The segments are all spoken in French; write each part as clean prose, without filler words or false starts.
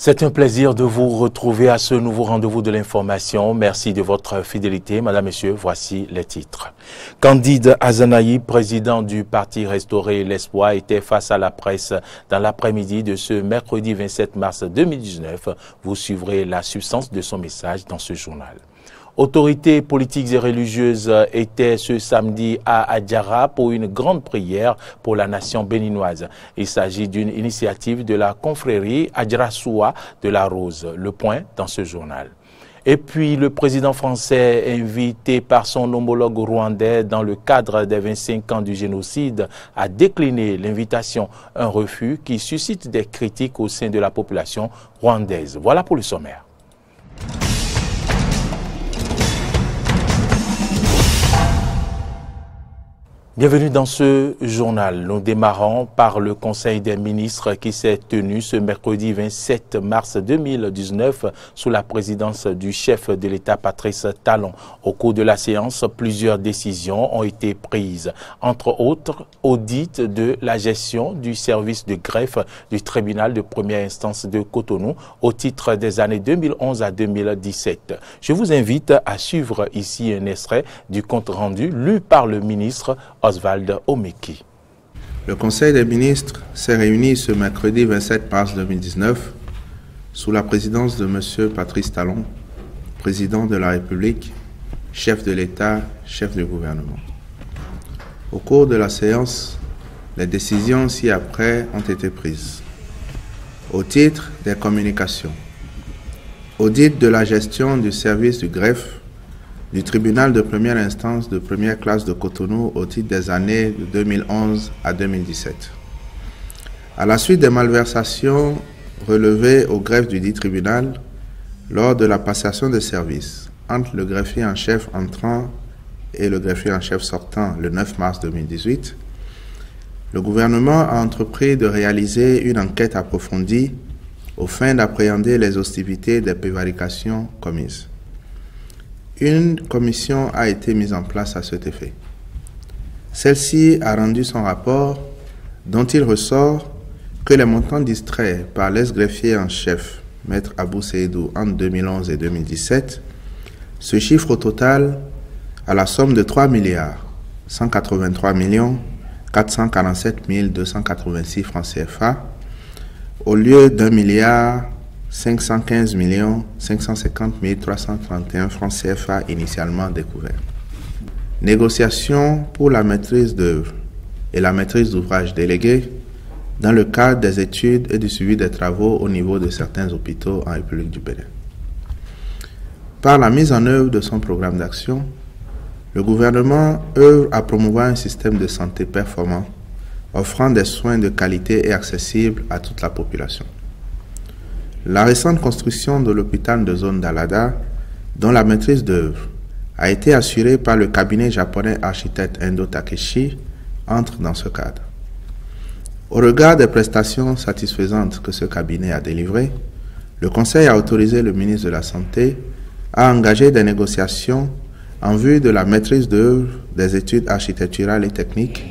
C'est un plaisir de vous retrouver à ce nouveau rendez-vous de l'information. Merci de votre fidélité. Madame, Messieurs, voici les titres. Candide Azanaï, président du parti Restaurer l'Espoir, était face à la presse dans l'après-midi de ce mercredi 27 mars 2019. Vous suivrez la substance de son message dans ce journal. Autorités politiques et religieuses étaient ce samedi à Adjara pour une grande prière pour la nation béninoise. Il s'agit d'une initiative de la confrérie Adjara-Soua de la Rose. Le point dans ce journal. Et puis, le président français, invité par son homologue rwandais dans le cadre des 25 ans du génocide, a décliné l'invitation, un refus qui suscite des critiques au sein de la population rwandaise. Voilà pour le sommaire. Bienvenue dans ce journal. Nous démarrons par le Conseil des ministres qui s'est tenu ce mercredi 27 mars 2019 sous la présidence du chef de l'État Patrice Talon. Au cours de la séance, plusieurs décisions ont été prises. Entre autres, audit de la gestion du service de greffe du tribunal de première instance de Cotonou au titre des années 2011 à 2017. Je vous invite à suivre ici un extrait du compte rendu lu par le ministre Oswald Omeki. Le Conseil des ministres s'est réuni ce mercredi 27 mars 2019 sous la présidence de M. Patrice Talon, président de la République, chef de l'État, chef du gouvernement. Au cours de la séance, les décisions ci-après ont été prises. Au titre des communications, audit de la gestion du service du greffe du tribunal de première instance de première classe de Cotonou au titre des années de 2011 à 2017. À la suite des malversations relevées au greffe du dit tribunal lors de la passation de service entre le greffier en chef entrant et le greffier en chef sortant le 9 mars 2018, le gouvernement a entrepris de réaliser une enquête approfondie aux fins d'appréhender les hostilités des prévarications commises. Une commission a été mise en place à cet effet. Celle-ci a rendu son rapport dont il ressort que les montants distraits par l'ex-greffier en chef, Maître Abou Seydou, entre 2011 et 2017, se chiffrent au total à la somme de 3 183 447 286 francs CFA au lieu d'1 515 550 331 francs CFA initialement découverts. Négociations pour la maîtrise d'œuvre et la maîtrise d'ouvrage déléguée dans le cadre des études et du suivi des travaux au niveau de certains hôpitaux en République du Bénin. Par la mise en œuvre de son programme d'action, le gouvernement œuvre à promouvoir un système de santé performant, offrant des soins de qualité et accessibles à toute la population. La récente construction de l'hôpital de zone d'Alada, dont la maîtrise d'œuvre a été assurée par le cabinet japonais architecte Endo Takeshi, entre dans ce cadre. Au regard des prestations satisfaisantes que ce cabinet a délivrées, le Conseil a autorisé le ministre de la Santé à engager des négociations en vue de la maîtrise d'œuvre des études architecturales et techniques,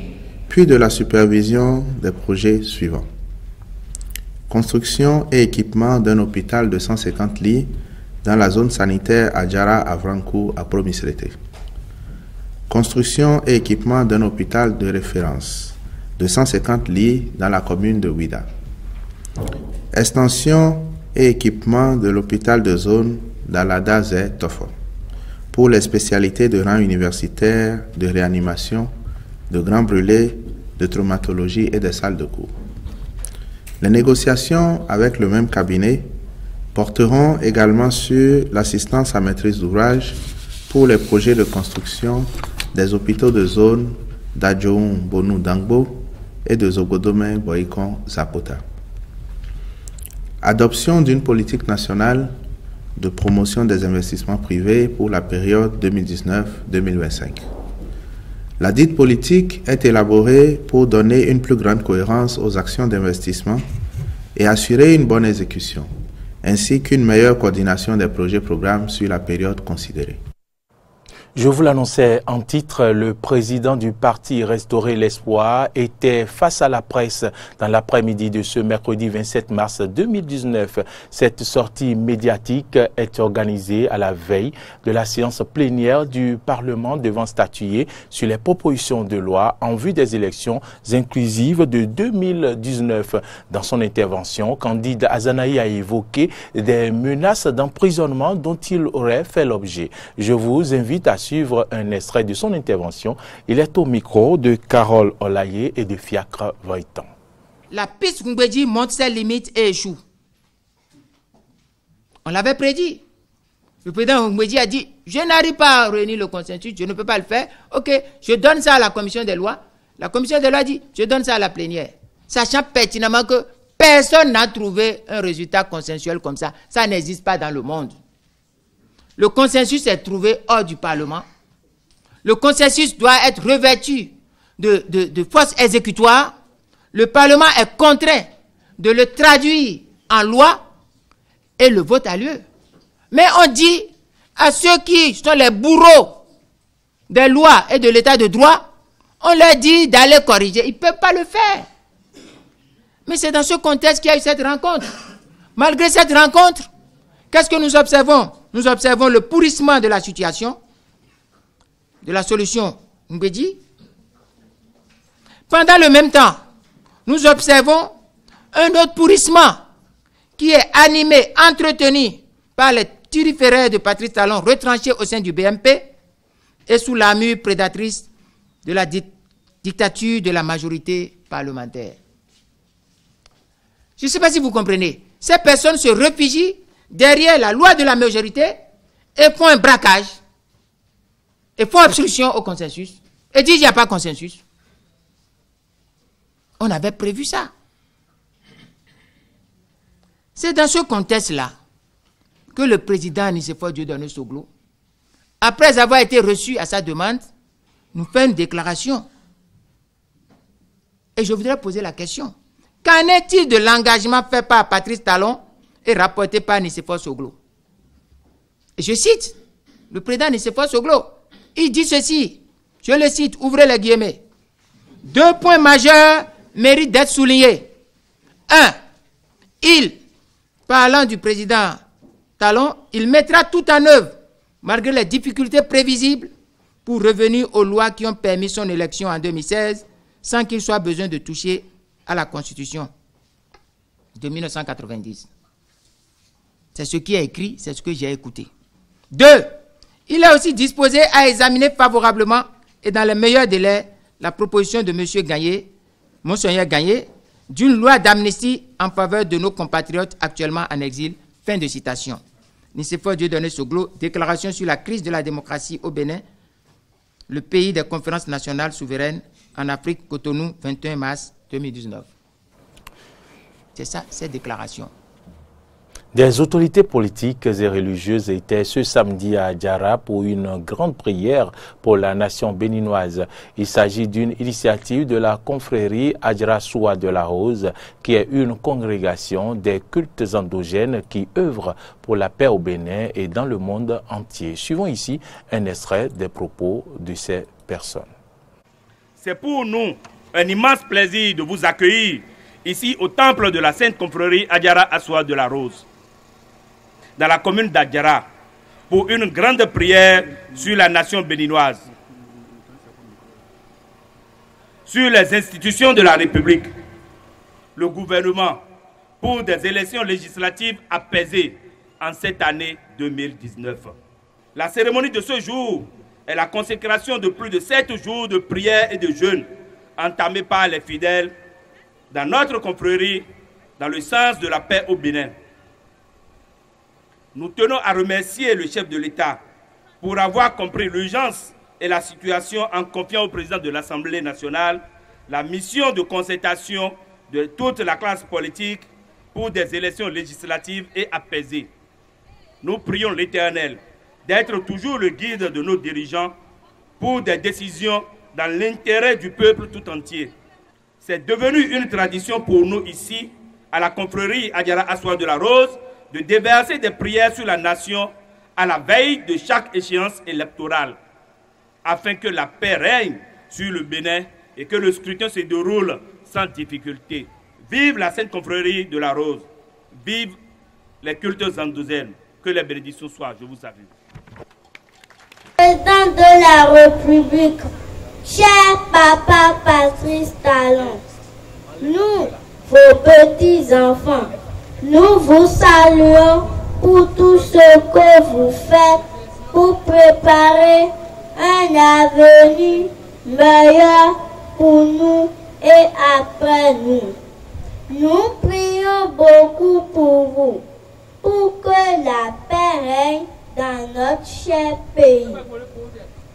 puis de la supervision des projets suivants. Construction et équipement d'un hôpital de 150 lits dans la zone sanitaire Adjara à Vrankou à Promisrété. Construction et équipement d'un hôpital de référence de 150 lits dans la commune de Ouida. Extension et équipement de l'hôpital de zone d'Alada-Zé Tofo pour les spécialités de rang universitaire, de réanimation, de grands brûlés, de traumatologie et des salles de cours. Les négociations avec le même cabinet porteront également sur l'assistance à maîtrise d'ouvrage pour les projets de construction des hôpitaux de zone d'Adjoun Bonou Dangbo et de Zogodome Boikon Zapota. Adoption d'une politique nationale de promotion des investissements privés pour la période 2019-2025. La dite politique est élaborée pour donner une plus grande cohérence aux actions d'investissement et assurer une bonne exécution, ainsi qu'une meilleure coordination des projets-programmes sur la période considérée. Je vous l'annonçais en titre, le président du parti Restaurer l'Espoir était face à la presse dans l'après-midi de ce mercredi 27 mars 2019. Cette sortie médiatique est organisée à la veille de la séance plénière du Parlement devant statuer sur les propositions de loi en vue des élections inclusives de 2019. Dans son intervention, Candide Azanaï a évoqué des menaces d'emprisonnement dont il aurait fait l'objet. Je vous invite à suivre un extrait de son intervention. Il est au micro de Carole Olaye et de Fiacre Voitan. La piste Ngbeji montre ses limites et échoue. On l'avait prédit. Le président Ngbeji a dit, je n'arrive pas à réunir le consensus, je ne peux pas le faire. Ok, je donne ça à la commission des lois. La commission des lois dit, je donne ça à la plénière. Sachant pertinemment que personne n'a trouvé un résultat consensuel comme ça. Ça n'existe pas dans le monde. Le consensus est trouvé hors du Parlement. Le consensus doit être revêtu de force exécutoire. Le Parlement est contraint de le traduire en loi et le vote a lieu. Mais on dit à ceux qui sont les bourreaux des lois et de l'état de droit, on leur dit d'aller corriger. Ils ne peuvent pas le faire. Mais c'est dans ce contexte qu'il y a eu cette rencontre. Malgré cette rencontre, qu'est-ce que nous observons? Nous observons le pourrissement de la situation, de la solution Ngbeji. Pendant le même temps, nous observons un autre pourrissement qui est animé, entretenu par les turiféraires de Patrice Talon retranchés au sein du BMP et sous l'armure prédatrice de la dictature de la majorité parlementaire. Je ne sais pas si vous comprenez. Ces personnes se réfugient derrière la loi de la majorité et font un braquage et font obstruction au consensus et disent qu'il n'y a pas de consensus. On avait prévu ça. C'est dans ce contexte-là que le président Nicéphore Dieudonné Soglo, après avoir été reçu à sa demande, nous fait une déclaration. Et je voudrais poser la question. Qu'en est-il de l'engagement fait par Patrice Talon et rapporté par Nicéphore Soglo? Et je cite le président Nicéphore Soglo. Il dit ceci, je le cite, ouvrez les guillemets. 2 points majeurs méritent d'être soulignés. 1. Parlant du président Talon, il mettra tout en œuvre, malgré les difficultés prévisibles, pour revenir aux lois qui ont permis son élection en 2016, sans qu'il soit besoin de toucher à la Constitution de 1990. C'est ce qui est écrit, c'est ce que j'ai écouté. 2. Il est aussi disposé à examiner favorablement et dans les meilleurs délais la proposition de M. Gagné, Monseigneur Gagné, d'une loi d'amnistie en faveur de nos compatriotes actuellement en exil. Fin de citation. Nicéphore Dieudonné Soglo, déclaration sur la crise de la démocratie au Bénin, le pays des conférences nationales souveraines en Afrique, Cotonou, 21 mars 2019. C'est ça, cette déclaration. Des autorités politiques et religieuses étaient ce samedi à Adjara pour une grande prière pour la nation béninoise. Il s'agit d'une initiative de la confrérie Adjara Soua de la Rose, qui est une congrégation des cultes endogènes qui œuvre pour la paix au Bénin et dans le monde entier. Suivons ici un extrait des propos de ces personnes. C'est pour nous un immense plaisir de vous accueillir ici au temple de la Sainte Confrérie Adjara Soua de la Rose, dans la commune d'Adjara, pour une grande prière sur la nation béninoise, sur les institutions de la République, le gouvernement, pour des élections législatives apaisées en cette année 2019. La cérémonie de ce jour est la consécration de plus de 7 jours de prière et de jeûne entamés par les fidèles dans notre confrérie dans le sens de la paix au Bénin. Nous tenons à remercier le chef de l'État pour avoir compris l'urgence et la situation en confiant au président de l'Assemblée nationale la mission de concertation de toute la classe politique pour des élections législatives et apaisées. Nous prions l'Éternel d'être toujours le guide de nos dirigeants pour des décisions dans l'intérêt du peuple tout entier. C'est devenu une tradition pour nous ici, à la confrérie Adjara Soua de la Rose, de déverser des prières sur la nation à la veille de chaque échéance électorale. afin que la paix règne sur le Bénin et que le scrutin se déroule sans difficulté. Vive la Sainte Confrérie de la Rose. Vive les cultes endogènes. Que les bénédictions soient. Je vous salue. Président de la République, cher papa Patrice Talon, nous, vos petits-enfants, nous vous saluons pour tout ce que vous faites pour préparer un avenir meilleur pour nous et après nous. Nous prions beaucoup pour vous, pour que la paix règne dans notre cher pays.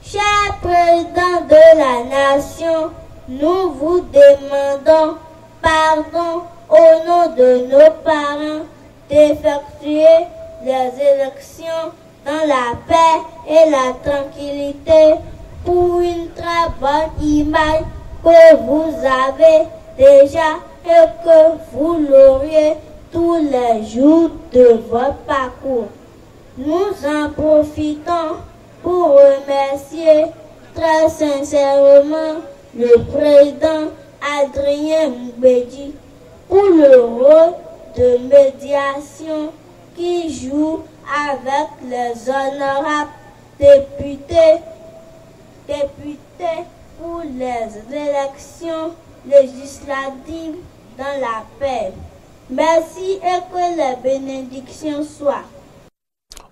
Cher président de la nation, nous vous demandons pardon au nom de nos parents d'effectuer les élections dans la paix et la tranquillité pour une très bonne image que vous avez déjà et que vous l'auriez tous les jours de votre parcours. Nous en profitons pour remercier très sincèrement le président Adrien Mbedi pour le rôle de médiation qu'il joue avec les honorables députés pour les élections législatives dans la paix. Merci et que les bénédictions soient.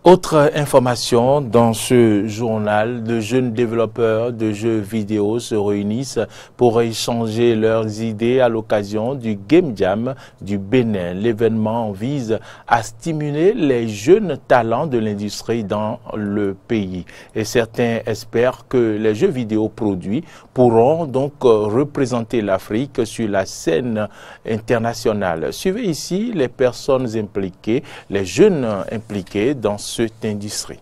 Autre information, dans ce journal, de jeunes développeurs de jeux vidéo se réunissent pour échanger leurs idées à l'occasion du Game Jam du Bénin. L'événement vise à stimuler les jeunes talents de l'industrie dans le pays. Et certains espèrent que les jeux vidéo produits pourront donc représenter l'Afrique sur la scène internationale. Suivez ici les personnes impliquées, les jeunes impliqués dans cette industrie.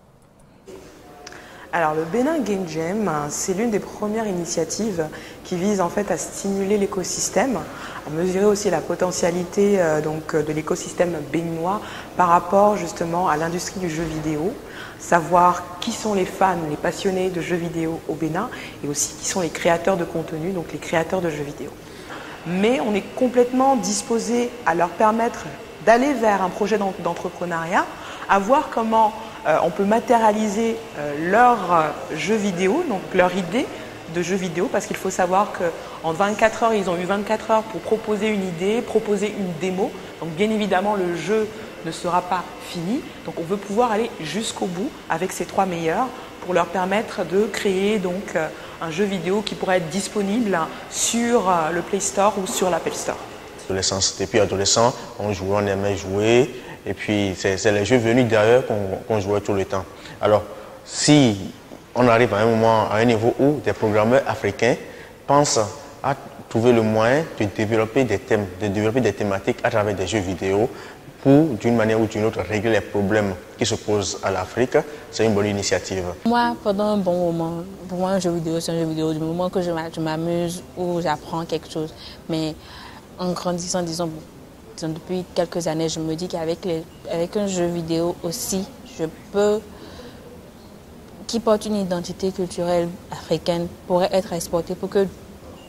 Alors le Bénin Game Jam, c'est l'une des premières initiatives qui vise en fait à stimuler l'écosystème, à mesurer aussi la potentialité de l'écosystème béninois par rapport justement à l'industrie du jeu vidéo, savoir qui sont les fans, les passionnés de jeux vidéo au Bénin et aussi qui sont les créateurs de contenu, donc les créateurs de jeux vidéo. Mais on est complètement disposé à leur permettre d'aller vers un projet d'entrepreneuriat, à voir comment on peut matérialiser leur jeu vidéo, donc leur idée de jeu vidéo, parce qu'il faut savoir qu'en 24 heures, ils ont eu 24 heures pour proposer une idée, proposer une démo. Donc bien évidemment, le jeu ne sera pas fini. Donc on veut pouvoir aller jusqu'au bout avec ces 3 meilleurs pour leur permettre de créer donc un jeu vidéo qui pourrait être disponible sur le Play Store ou sur l'Apple Store. Depuis adolescent, on jouait, on aimait jouer. Et puis, c'est les jeux venus d'ailleurs qu'on jouait tout le temps. Alors, si on arrive à un moment, à un niveau où des programmeurs africains pensent à trouver le moyen de développer des thèmes, de développer des thématiques à travers des jeux vidéo pour, d'une manière ou d'une autre, régler les problèmes qui se posent à l'Afrique, c'est une bonne initiative. Moi, pendant un bon moment, pour moi, un jeu vidéo, c'est un jeu vidéo du moment que je m'amuse ou j'apprends quelque chose. Mais en grandissant, disons, depuis quelques années, je me dis qu'avec un jeu vidéo aussi, je peux, qui porte une identité culturelle africaine, pourrait être exporté pour que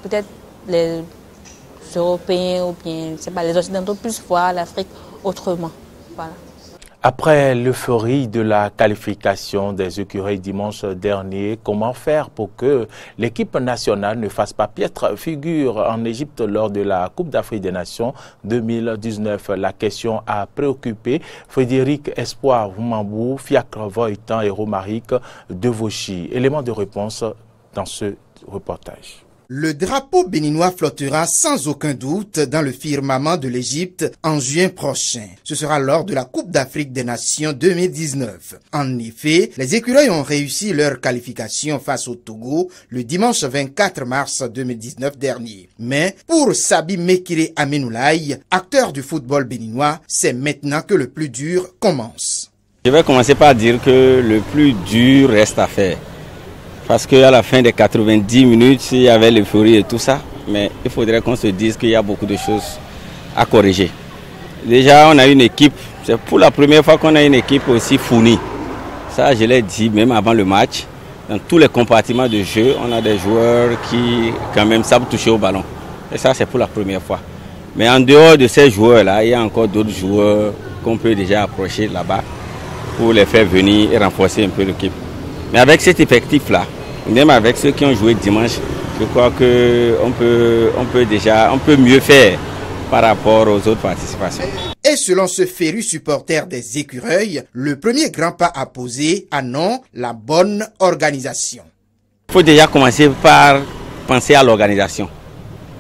peut-être les Européens ou bien, c'est pas, les Occidentaux puissent voir l'Afrique autrement. Voilà. Après l'euphorie de la qualification des écureuils dimanche dernier, comment faire pour que l'équipe nationale ne fasse pas piètre figure en Égypte lors de la Coupe d'Afrique des Nations 2019? La question a préoccupé Frédéric Espoir Voumambou, Fiacre Voitan et Romaric Devauchy. Élément de réponse dans ce reportage. Le drapeau béninois flottera sans aucun doute dans le firmament de l'Égypte en juin prochain. Ce sera lors de la Coupe d'Afrique des Nations 2019. En effet, les écureuils ont réussi leur qualification face au Togo le dimanche 24 mars 2019 dernier. Mais pour Sabi Mekire Amenoulaye, acteur du football béninois, c'est maintenant que le plus dur commence. Je vais commencer par dire que le plus dur reste à faire. Parce qu'à la fin des 90 minutes, il y avait l'euphorie et tout ça. Mais il faudrait qu'on se dise qu'il y a beaucoup de choses à corriger. Déjà, on a une équipe. C'est pour la première fois qu'on a une équipe aussi fournie. Ça, je l'ai dit même avant le match. dans tous les compartiments de jeu, on a des joueurs qui quand même savent toucher au ballon. Et ça, c'est pour la première fois. Mais en dehors de ces joueurs-là, il y a encore d'autres joueurs qu'on peut déjà approcher là-bas pour les faire venir et renforcer un peu l'équipe. Mais avec cet effectif-là, même avec ceux qui ont joué dimanche, je crois qu'on peut mieux faire par rapport aux autres participations. Et selon ce féru supporter des Écureuils, le premier grand pas à poser à non la bonne organisation. Il faut déjà commencer par penser à l'organisation,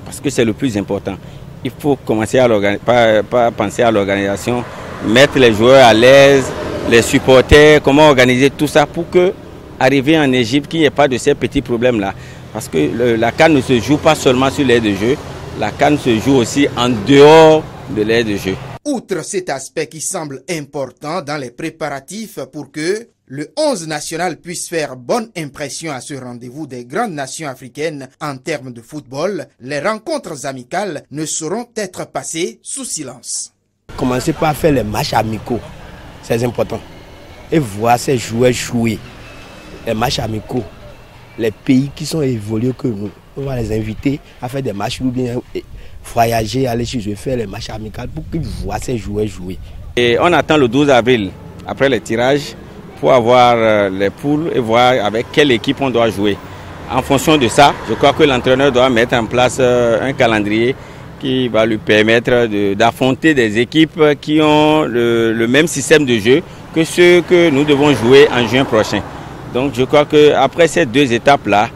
parce que c'est le plus important. Il faut commencer par penser à l'organisation, mettre les joueurs à l'aise, les supporters, comment organiser tout ça pour que, arriver en Égypte, qu'il n'y ait pas de ces petits problèmes-là. Parce que la CAN ne se joue pas seulement sur l'aire de jeu, la CAN se joue aussi en dehors de l'aire de jeu. Outre cet aspect qui semble important dans les préparatifs pour que le 11 national puisse faire bonne impression à ce rendez-vous des grandes nations africaines en termes de football, les rencontres amicales ne sauront être passées sous silence. Commencer par faire les matchs amicaux, c'est important. Et voir ces joueurs jouer, les matchs amicaux, les pays qui sont évolués que nous, on va les inviter à faire des matchs ou bien voyager, aller chez eux, faire les matchs amicaux pour qu'ils voient ces joueurs jouer. Et on attend le 12 avril, après les tirages, pour avoir les poules et voir avec quelle équipe on doit jouer. En fonction de ça, je crois que l'entraîneur doit mettre en place un calendrier qui va lui permettre d'affronter des équipes qui ont le même système de jeu que ceux que nous devons jouer en juin prochain. Donc je crois qu'après ces deux étapes-là,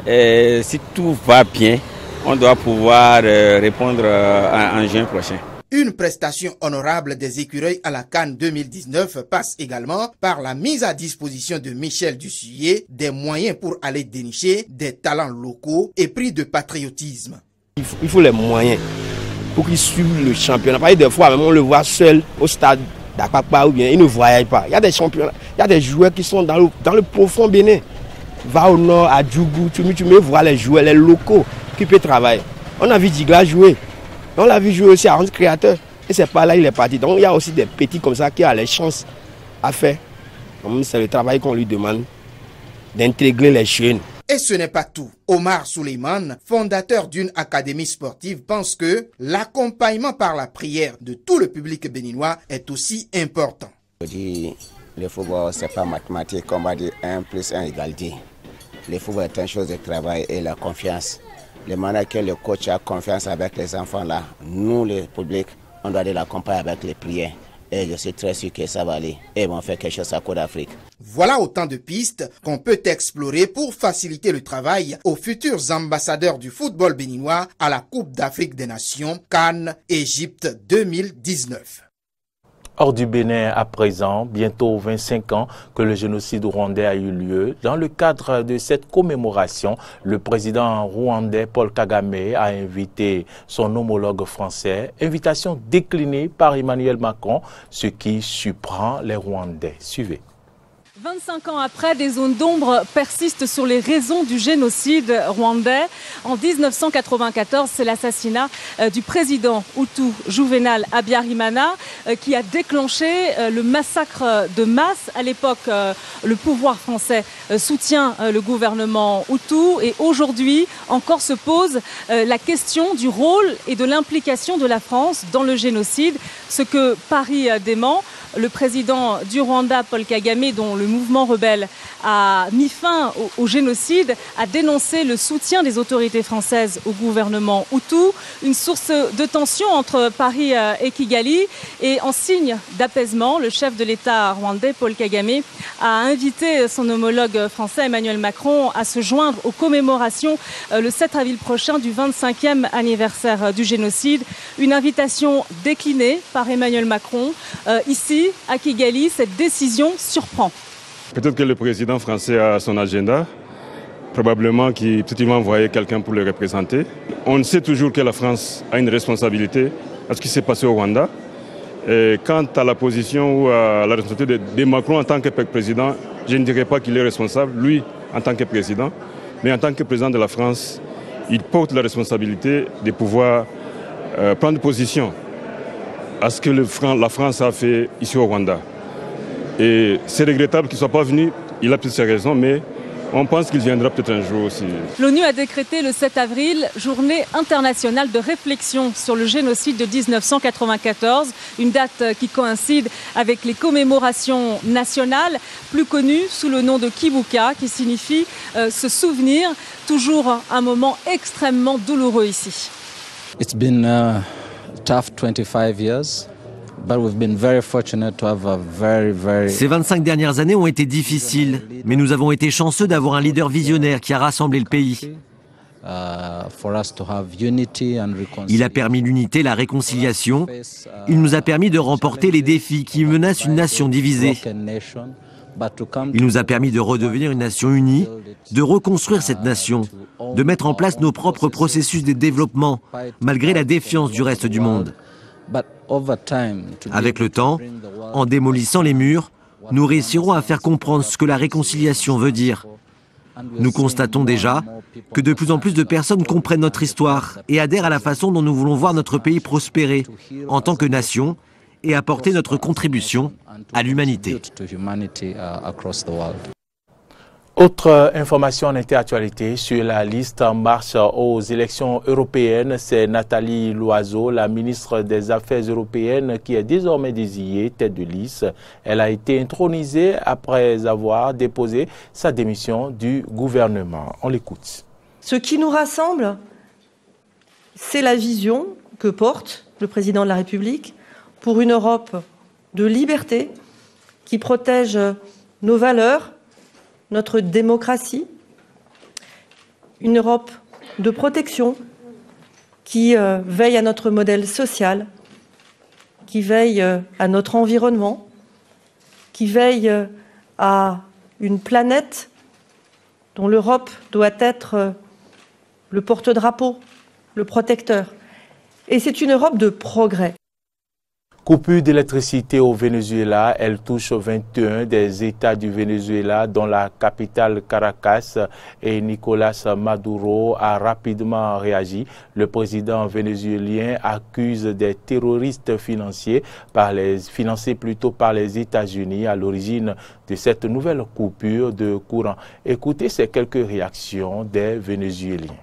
si tout va bien, on doit pouvoir répondre en juin prochain. Une prestation honorable des Écureuils à la CAN 2019 passe également par la mise à disposition de Michel Dussuyer des moyens pour aller dénicher des talents locaux et pris de patriotisme. Il faut les moyens pour qu'ils suivent le championnat. Parce que des fois, même on le voit seul au stade d'Akpakpa ou bien il ne voyage pas. Il y a des championnats, il y a des joueurs qui sont dans le profond Bénin. Va au nord, à Djougou, tu me vois les joueurs, les locaux qui peuvent travailler. On a vu Digla jouer. On l'a vu jouer aussi à 11 créateurs. Et c'est pas là il est parti. Donc il y a aussi des petits comme ça qui ont les chances à faire. C'est le travail qu'on lui demande d'intégrer les jeunes. Et ce n'est pas tout. Omar Suleiman, fondateur d'une académie sportive, pense que l'accompagnement par la prière de tout le public béninois est aussi important. Le football, ce n'est pas mathématique, on va dire 1 plus 1 égale 10. Le football est une chose de travail et la confiance. Le moment que le coach a confiance avec les enfants là, nous, le public, on doit l'accompagner avec les prières. Et je suis très sûr que ça va aller. Et ils vont faire quelque chose à Côte d'Afrique. Voilà autant de pistes qu'on peut explorer pour faciliter le travail aux futurs ambassadeurs du football béninois à la Coupe d'Afrique des Nations CAN Égypte 2019. Hors du Bénin à présent, bientôt 25 ans que le génocide rwandais a eu lieu. Dans le cadre de cette commémoration, le président rwandais Paul Kagame a invité son homologue français, invitation déclinée par Emmanuel Macron, ce qui surprend les Rwandais. Suivez. 25 ans après, des zones d'ombre persistent sur les raisons du génocide rwandais. En 1994, c'est l'assassinat du président Hutu Juvenal Habyarimana qui a déclenché le massacre de masse. À l'époque, le pouvoir français soutient le gouvernement Hutu et aujourd'hui encore se pose la question du rôle et de l'implication de la France dans le génocide, ce que Paris dément. Le président du Rwanda, Paul Kagame, dont le mouvement rebelle a mis fin au génocide, a dénoncé le soutien des autorités françaises au gouvernement Hutu, une source de tension entre Paris et Kigali. Et en signe d'apaisement, le chef de l'État rwandais, Paul Kagame, a invité son homologue français, Emmanuel Macron, à se joindre aux commémorations le 7 avril prochain du 25e anniversaire du génocide. Une invitation déclinée par Emmanuel Macron. Ici, à Kigali, cette décision surprend. Peut-être que le président français a son agenda, probablement qu'il va envoyer quelqu'un pour le représenter. On sait toujours que la France a une responsabilité à ce qui s'est passé au Rwanda. Et quant à la position ou à la responsabilité de Macron en tant que président, je ne dirais pas qu'il est responsable, lui en tant que président, mais en tant que président de la France, il porte la responsabilité de pouvoir prendre position à ce que la France a fait ici au Rwanda. Et c'est regrettable qu'il ne soit pas venu, il a toutes ses raisons, mais On pense qu'il viendra peut-être un jour aussi. L'ONU a décrété le 7 avril journée internationale de réflexion sur le génocide de 1994, une date qui coïncide avec les commémorations nationales, plus connues sous le nom de Kibuka, qui signifie se souvenir, toujours un moment extrêmement douloureux ici. It's been tough 25 years. Ces 25 dernières années ont été difficiles, mais nous avons été chanceux d'avoir un leader visionnaire qui a rassemblé le pays. Il a permis l'unité, la réconciliation. Il nous a permis de remporter les défis qui menacent une nation divisée. Il nous a permis de redevenir une nation unie, de reconstruire cette nation, de mettre en place nos propres processus de développement, malgré la défiance du reste du monde. Avec le temps, en démolissant les murs, nous réussirons à faire comprendre ce que la réconciliation veut dire. Nous constatons déjà que de plus en plus de personnes comprennent notre histoire et adhèrent à la façon dont nous voulons voir notre pays prospérer en tant que nation et apporter notre contribution à l'humanité. Autre information en actualité sur la liste en marche aux élections européennes, c'est Nathalie Loiseau, la ministre des Affaires européennes, qui est désormais désignée tête de liste. Elle a été intronisée après avoir déposé sa démission du gouvernement. On l'écoute. Ce qui nous rassemble, c'est la vision que porte le président de la République pour une Europe de liberté qui protège nos valeurs, notre démocratie, une Europe de protection qui veille à notre modèle social, qui veille à notre environnement, qui veille à une planète dont l'Europe doit être le porte-drapeau, le protecteur. Et c'est une Europe de progrès. Coupure d'électricité au Venezuela, elle touche 21 des États du Venezuela, dont la capitale Caracas, et Nicolás Maduro a rapidement réagi. Le président vénézuélien accuse des terroristes financés par les États-Unis à l'origine de cette nouvelle coupure de courant. Écoutez ces quelques réactions des Vénézuéliens.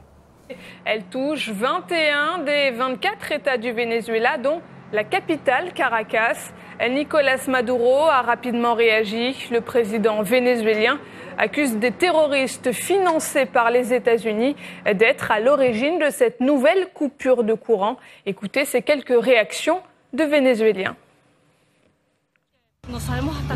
Elle touche 21 des 24 États du Venezuela, dont la capitale, Caracas. Nicolás Maduro a rapidement réagi. Le président vénézuélien accuse des terroristes financés par les États-Unis d'être à l'origine de cette nouvelle coupure de courant. Écoutez ces quelques réactions de Vénézuéliens.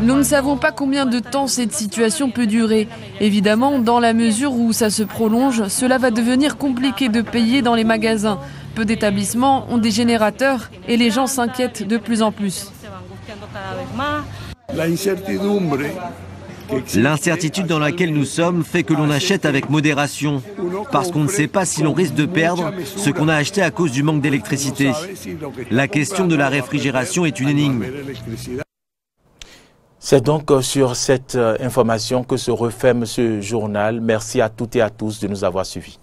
Nous ne savons pas combien de temps cette situation peut durer. Évidemment, dans la mesure où ça se prolonge, cela va devenir compliqué de payer dans les magasins. Peu d'établissements ont des générateurs et les gens s'inquiètent de plus en plus. L'incertitude dans laquelle nous sommes fait que l'on achète avec modération, parce qu'on ne sait pas si l'on risque de perdre ce qu'on a acheté à cause du manque d'électricité. La question de la réfrigération est une énigme. C'est donc sur cette information que se referme ce journal. Merci à toutes et à tous de nous avoir suivis.